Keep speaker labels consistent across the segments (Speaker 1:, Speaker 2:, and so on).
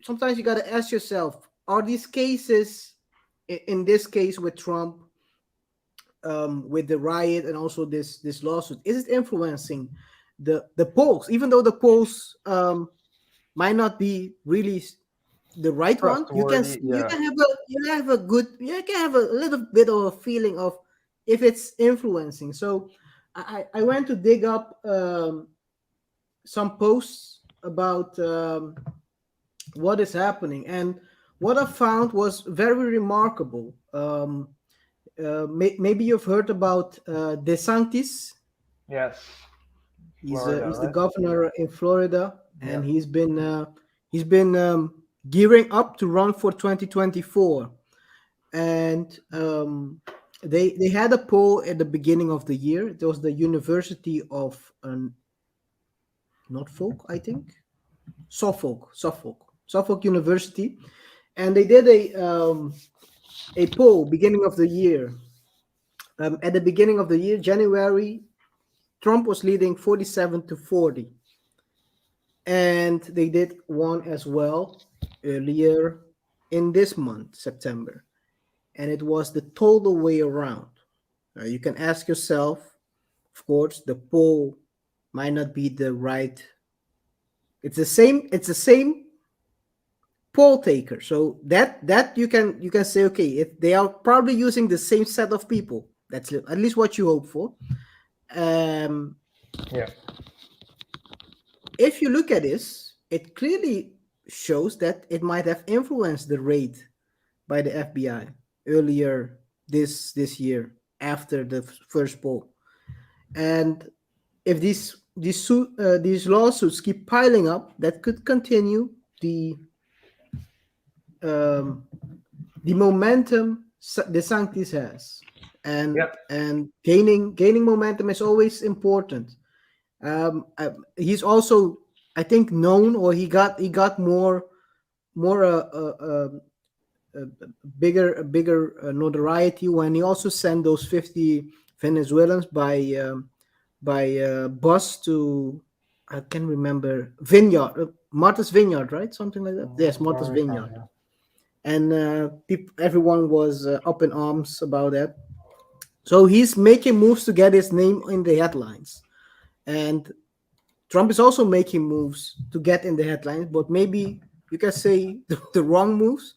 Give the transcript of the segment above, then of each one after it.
Speaker 1: sometimes you got to ask yourself: are these cases, in this case with Trump, with the riot and also this lawsuit, is it influencing the polls? Even though the polls might not be really the right one,
Speaker 2: Trustworthy, yeah.
Speaker 1: you can have a little bit of a feeling of if it's influencing. So I went to dig up some posts about what is happening, and what I found was very remarkable. Maybe you've heard about DeSantis.
Speaker 2: Yes. Florida,
Speaker 1: He's the
Speaker 2: right?
Speaker 1: governor in Florida,
Speaker 2: Yeah.
Speaker 1: and he's been gearing up to run for 2024. And they had a poll at the beginning of the year. It was the University of Norfolk, I think, Suffolk University, and they did a poll beginning of the year. At the beginning of the year, January, Trump was leading 47-40, and they did one as well earlier in this month, September, and it was the total way around. You can ask yourself, of course, the poll might not be the right. It's the same. It's the same poll taker. So that you can say, okay, if they are probably using the same set of people, that's at least what you hope for. Um,
Speaker 2: Yeah.
Speaker 1: if you look at this, it clearly shows that it might have influenced the raid by the FBI earlier this year after the first poll. And if these lawsuits keep piling up, that could continue um, the momentum DeSantis has,
Speaker 2: Yeah.
Speaker 1: and gaining momentum is always important. He's also, I think, known, or he got more bigger notoriety when he also sent those 50 Venezuelans by bus to, I can remember, Vineyard, Martha's Vineyard, right? Something like that. Yes, Martha's
Speaker 2: Don't recall,
Speaker 1: Vineyard.
Speaker 2: yeah.
Speaker 1: And everyone was up in arms about that. So he's making moves to get his name in the headlines, and Trump is also making moves to get in the headlines, but maybe you can say the wrong moves.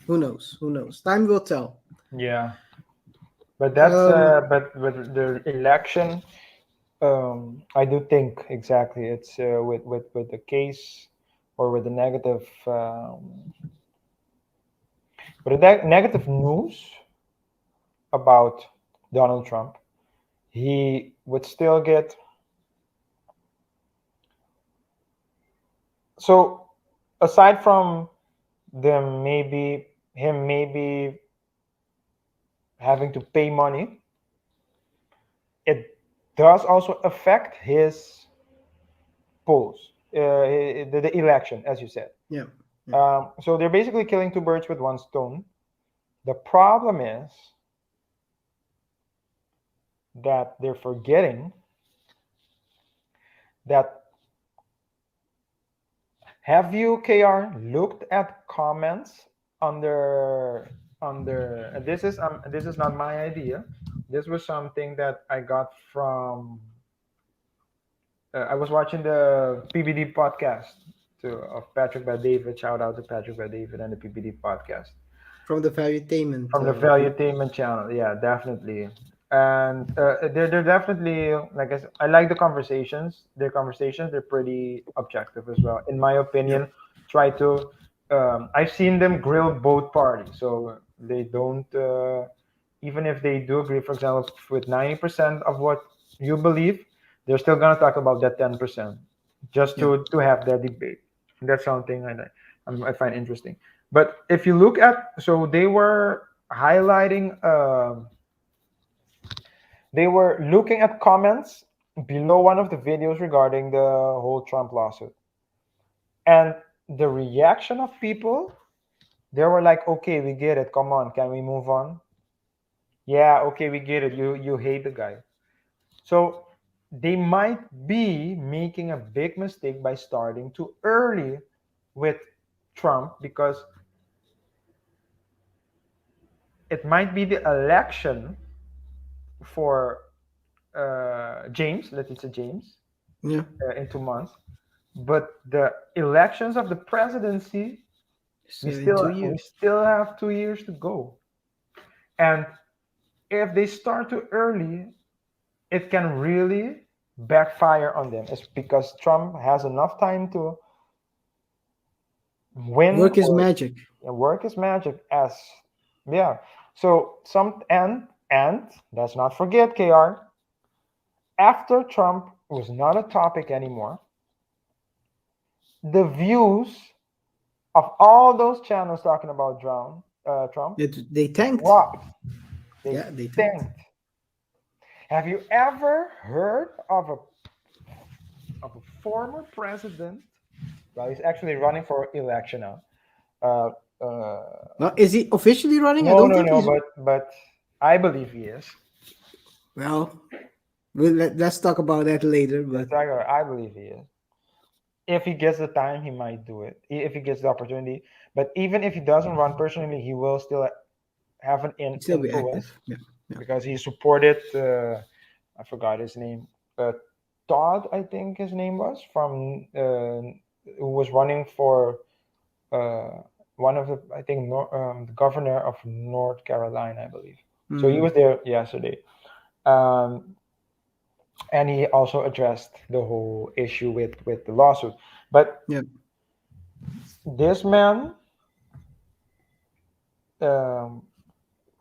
Speaker 1: Who knows? Who knows? Time will tell.
Speaker 2: Yeah. But that's
Speaker 1: Um,
Speaker 2: but with the election, I do think exactly it's with the case or with the negative with the negative news about Donald Trump, he would still get. So aside from them maybe him maybe having to pay money, it does also affect his polls, the election, as you said.
Speaker 1: yeah, yeah,
Speaker 2: So they're basically killing two birds with one stone. The problem is that they're forgetting that. Have you, KR, looked at comments under this is not my idea. This was something that I got from I was watching the PBD podcast of Patrick by David. Shout out to Patrick by David and the PBD podcast
Speaker 1: from the valuetainment
Speaker 2: from the
Speaker 1: group.
Speaker 2: Valuetainment channel. Yeah, definitely. And they're definitely like I like the conversations. Their conversations they're pretty objective as well, in my
Speaker 1: Yeah,
Speaker 2: opinion. Try to I've seen them grill both parties, so they don't even if they do agree. For example, with 90% of what you believe, they're still gonna talk about that 10% just
Speaker 1: yeah,
Speaker 2: to have that debate. That's something I find interesting. But if you look at, so highlighting, they were looking at comments below one of the videos regarding the whole Trump lawsuit, and the reaction of people, they were like, "Okay, we get it. Come on, can we move on? Yeah, okay, we get it. You hate the guy." So they might be making a big mistake by starting too early with Trump because it might be the election for James, let's say James,
Speaker 1: Yeah.
Speaker 2: in 2 months, but the elections of the presidency, we
Speaker 1: So in
Speaker 2: still
Speaker 1: two
Speaker 2: we
Speaker 1: years.
Speaker 2: still have 2 years to go, and if they start too early, it can really backfire on them. It's because Trump has enough time to win
Speaker 1: Work is
Speaker 2: or
Speaker 1: magic.
Speaker 2: work his magic as yeah. So some and let's not forget, KR, after Trump was not a topic anymore, the views of all those channels talking about Trump
Speaker 1: They tanked.
Speaker 2: dropped. They
Speaker 1: Yeah, they tanked.
Speaker 2: tanked. Have you ever heard of a former president? Well, he's actually running for election now. Uh,
Speaker 1: Is he officially running? I
Speaker 2: no,
Speaker 1: don't
Speaker 2: no,
Speaker 1: think
Speaker 2: no,
Speaker 1: he's.
Speaker 2: but I believe he is.
Speaker 1: Well, let's talk about that later. But
Speaker 2: I believe he is. If he gets the time, he might do it. If he gets the opportunity, but even if he doesn't run personally, he will still have an
Speaker 1: he still be
Speaker 2: influence
Speaker 1: active. Yeah, yeah.
Speaker 2: because he supported. I forgot his name. Todd, I think his name was from who was running for uh, one of the I think the governor of North Carolina, I believe. So he
Speaker 1: Mm,
Speaker 2: was there yesterday, um, and he also addressed the whole issue with the lawsuit. But
Speaker 1: yeah.
Speaker 2: this man, um,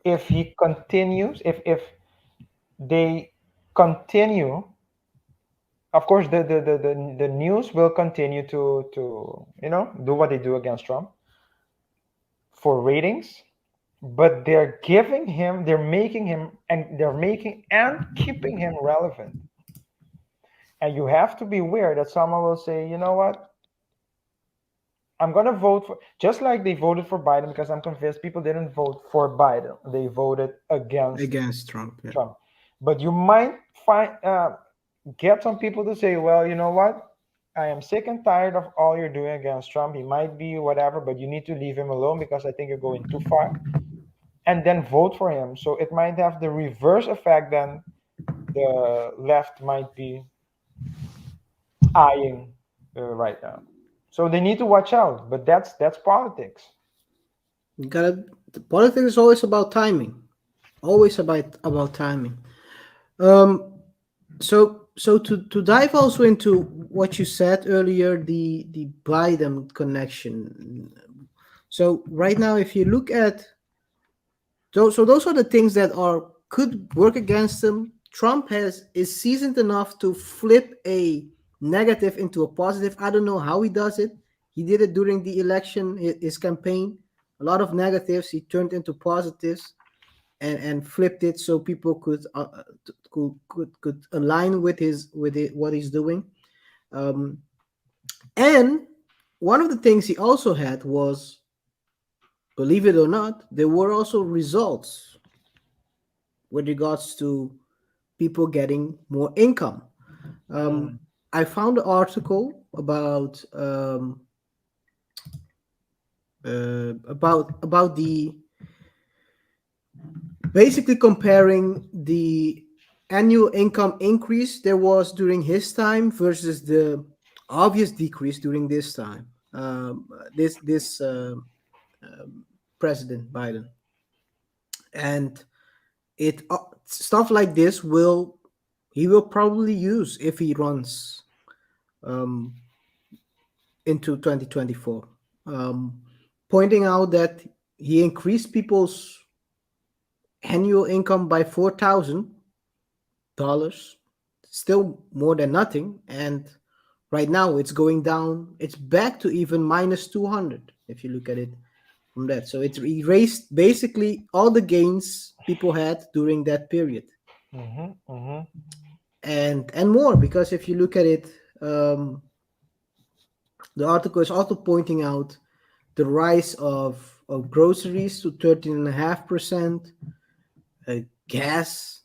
Speaker 2: if he continues, if they continue, of course the news will continue to do what they do against Trump for ratings, but they're making and keeping him relevant. And you have to be aware that someone will say, you know what, I'm gonna vote for, just like they voted for Biden, because I'm convinced people didn't vote for Biden, they voted against
Speaker 1: Against Trump. Yeah.
Speaker 2: Trump. But you might find get some people to say, well, you know what, I am sick and tired of all you're doing against Trump. He might be whatever, but you need to leave him alone because I think you're going too far, and then vote for him. So it might have the reverse effect than the left might be eyeing right now. So they need to watch out. But that's politics.
Speaker 1: You gotta. The politics is always about timing. Always about timing. Um. So to dive also into what you said earlier, the Biden connection. So right now, if you look at those are the things that are could work against him. Trump is seasoned enough to flip a negative into a positive. I don't know how he does it. He did it during the election, his campaign. A lot of negatives he turned into positives and flipped it so people could align with what he's doing. Um, and one of the things he also had was, believe it or not, there were also results with regards to people getting more income.
Speaker 2: Mm,
Speaker 1: I found an article about the basically comparing the annual income increase there was during his time versus the obvious decrease during this time. This President Biden, and it stuff like this will he will probably use if he runs um, into 2024, um, pointing out that he increased people's annual income by $4,000, still more than nothing. And right now it's going down, it's back to even minus 200 if you look at it from that. So it's erased basically all the gains people had during that period,
Speaker 2: mm-hmm, mm-hmm,
Speaker 1: and more, because if you look at it, the article is also pointing out the rise of groceries to 13.5%, uh, gas,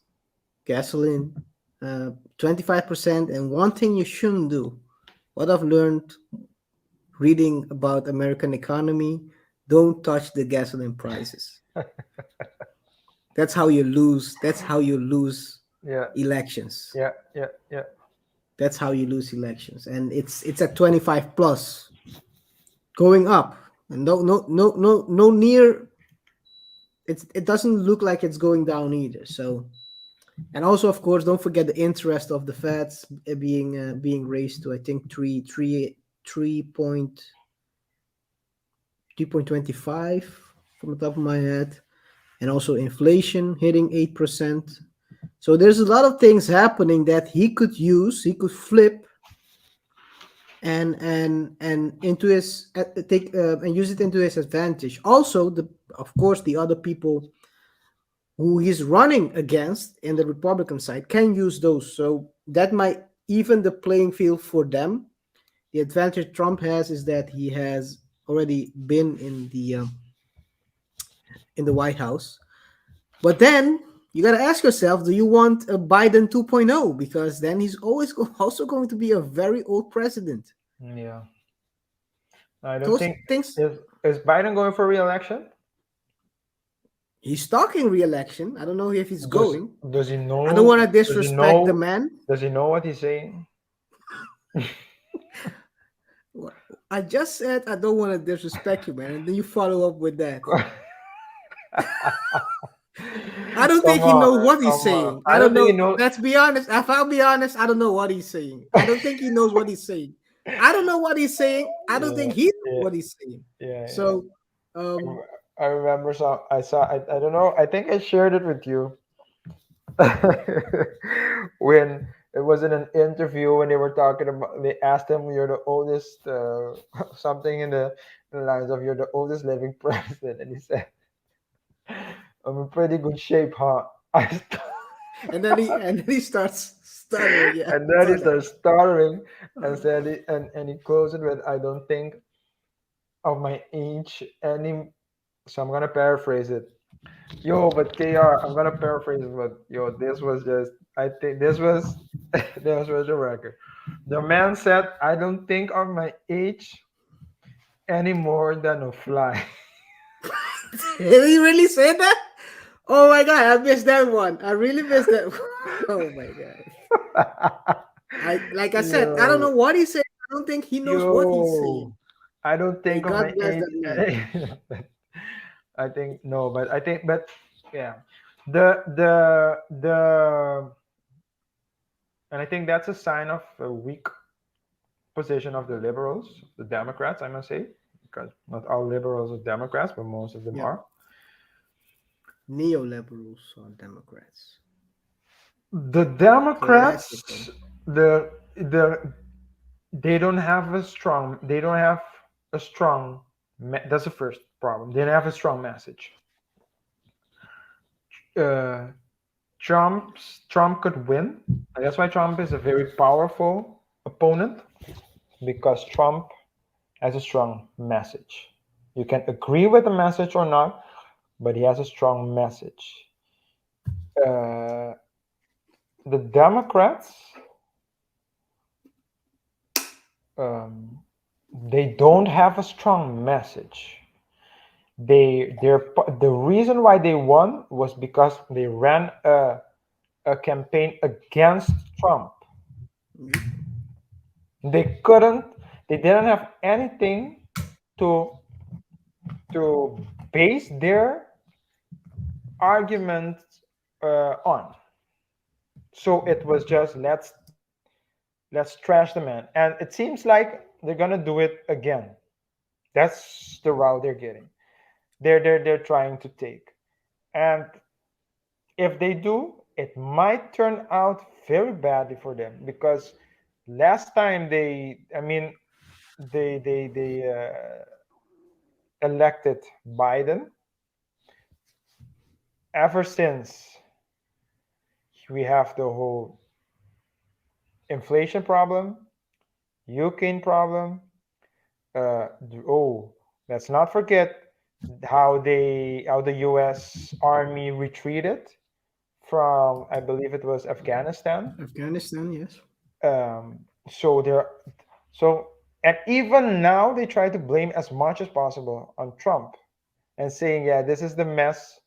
Speaker 1: gasoline, 25%. And one thing you shouldn't do, what I've learned reading about American economy, don't touch the gasoline prices. That's how you lose. That's how you lose
Speaker 2: Yeah,
Speaker 1: elections.
Speaker 2: yeah, yeah, yeah.
Speaker 1: That's how you lose elections. And it's at 25 plus, going up. And no near, it doesn't look like it's going down either. So, and also of course don't forget the interest of the Feds being raised to, I think, 3.25 from the top of my head, and also inflation hitting 8%. So there's a lot of things happening that he could flip and into his take and use it into his advantage. Also, the of course the other people who he's running against in the Republican side can use those. So that might even the playing field for them. The advantage Trump has is that he has already been in the White House. But then you got to ask yourself, do you want a Biden 2.0? Because then he's also going to be a very old president.
Speaker 2: Yeah. I don't
Speaker 1: Those
Speaker 2: think
Speaker 1: things.
Speaker 2: is Biden going for re-election?
Speaker 1: He's talking re-election. I don't know if he's
Speaker 2: Does
Speaker 1: going.
Speaker 2: does he
Speaker 1: I don't
Speaker 2: know?
Speaker 1: want to
Speaker 2: Does he
Speaker 1: disrespect the
Speaker 2: know?
Speaker 1: man.
Speaker 2: Does he know what he's saying?
Speaker 1: I just said I don't want to disrespect you, man, and then you follow up with that. I don't
Speaker 2: Come
Speaker 1: think he
Speaker 2: on,
Speaker 1: knows what he's
Speaker 2: come on.
Speaker 1: saying. I
Speaker 2: I don't
Speaker 1: don't
Speaker 2: think he
Speaker 1: know.
Speaker 2: knows.
Speaker 1: Let's be honest. If I'll be honest, I don't know what he's saying. I don't think he knows what he's saying. I don't know what he's saying. I don't
Speaker 2: Yeah,
Speaker 1: think he knows
Speaker 2: yeah,
Speaker 1: what he's saying.
Speaker 2: yeah, yeah.
Speaker 1: So, um,
Speaker 2: I remember some. I saw. I don't know. I think I shared it with you when it was in an interview when they were talking about. They asked him, "You're the oldest," something in the lines of "You're the oldest living president," and he said, "I'm in pretty good shape, huh?"
Speaker 1: and then he starts stuttering. Yeah,
Speaker 2: And
Speaker 1: I
Speaker 2: then he
Speaker 1: saw that.
Speaker 2: started stuttering and
Speaker 1: Uh,
Speaker 2: said, and he closed it with, "I don't think of my age any." So I'm gonna paraphrase it. Yo, but KR, I'm gonna paraphrase it, but yo, this was just. I think this was this was a record. The man said, "I don't think of my age any more than a fly."
Speaker 1: Did he really say that? Oh my god, I missed that one. I really missed that. Oh my god. Like I said, I don't
Speaker 2: Yo,
Speaker 1: know what he's saying. I don't think he knows what he's
Speaker 2: yo,
Speaker 1: saying.
Speaker 2: I don't
Speaker 1: May
Speaker 2: think of
Speaker 1: God
Speaker 2: my
Speaker 1: bless
Speaker 2: age.
Speaker 1: that man.
Speaker 2: I think no, but I think, but yeah, the, and I think that's a sign of a weak position of the liberals, the Democrats, I must say, because not all liberals are Democrats, but most of them
Speaker 1: Yep.
Speaker 2: are.
Speaker 1: Neoliberals or Democrats.
Speaker 2: The
Speaker 1: Classical.
Speaker 2: Democrats, the they don't have a strong, they don't have a strong. That's the first problem. They don't have a strong message. Uh, Trump could win. And that's why Trump is a very powerful opponent because Trump has a strong message. You can agree with the message or not, but he has a strong message. Uh, the Democrats, um, they don't have a strong message. The reason why they won was because they ran a campaign against Trump.
Speaker 1: Yep.
Speaker 2: They couldn't, they didn't have anything to base their argument on. So it was just let's trash the man, and it seems like they're gonna do it again. That's the route they're getting. They're trying to take, and if they do, it might turn out very badly for them because last time I mean, they elected Biden. Ever since we have the whole inflation problem, Ukraine problem. Uh, oh, let's not forget how the U.S. Army retreated from, I believe it was Afghanistan.
Speaker 1: Afghanistan, yes.
Speaker 2: Um, so there, so And even now, they try to blame as much as possible on Trump and saying, yeah, this is the mess.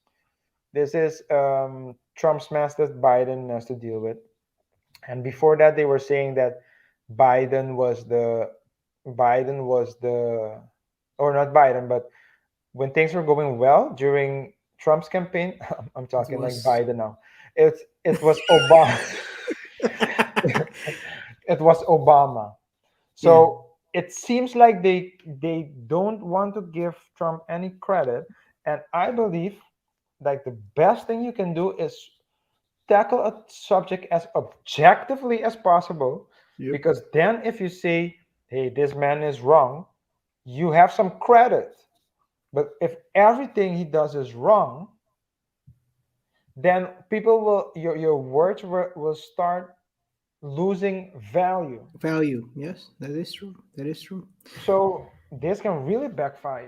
Speaker 2: This is Trump's mess that Biden has to deal with. And before that, they were saying that Biden was the Biden was the or not Biden, but when things were going well during Trump's campaign, I'm
Speaker 1: It
Speaker 2: talking like
Speaker 1: was.
Speaker 2: Biden now. It was Obama. It was Obama.
Speaker 1: Yeah,
Speaker 2: So it seems like they don't want to give Trump any credit, and I believe like the best thing you can do is tackle a subject as objectively as possible,
Speaker 1: yep,
Speaker 2: because then if you say, hey, this man is wrong, you have some credit. But if everything he does is wrong, then people will your words will start losing value.
Speaker 1: value. Yes, that is true. That is true.
Speaker 2: So this can really backfire.